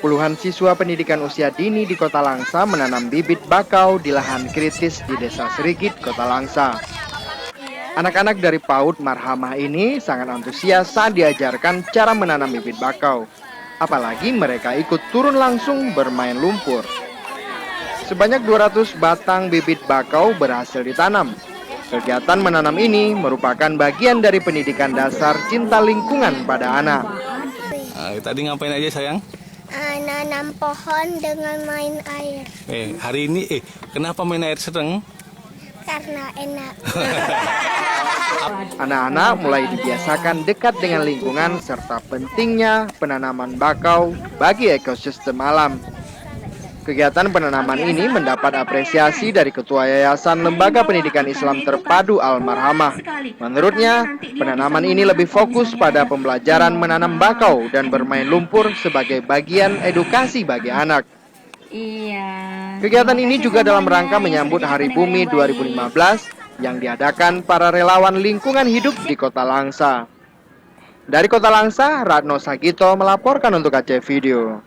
Puluhan siswa pendidikan usia dini di Kota Langsa menanam bibit bakau di lahan kritis di Desa Serigit, Kota Langsa. Anak-anak dari PAUD Marhamah ini sangat antusias saat diajarkan cara menanam bibit bakau. Apalagi mereka ikut turun langsung bermain lumpur. Sebanyak 200 batang bibit bakau berhasil ditanam. Kegiatan menanam ini merupakan bagian dari pendidikan dasar cinta lingkungan pada anak. Tadi ngapain aja sayang? Nanam pohon dengan main air. Hari ini kenapa main air sedang? Karena enak. Anak-anak mulai dibiasakan dekat dengan lingkungan serta pentingnya penanaman bakau bagi ekosistem alam. Kegiatan penanaman ini mendapat apresiasi dari Ketua Yayasan Lembaga Pendidikan Islam Terpadu Al-Marhamah. Menurutnya, penanaman ini lebih fokus pada pembelajaran menanam bakau dan bermain lumpur sebagai bagian edukasi bagi anak. Kegiatan ini juga dalam rangka menyambut Hari Bumi 2015 yang diadakan para relawan lingkungan hidup di Kota Langsa. Dari Kota Langsa, Ratno Sagito melaporkan untuk Aceh Video.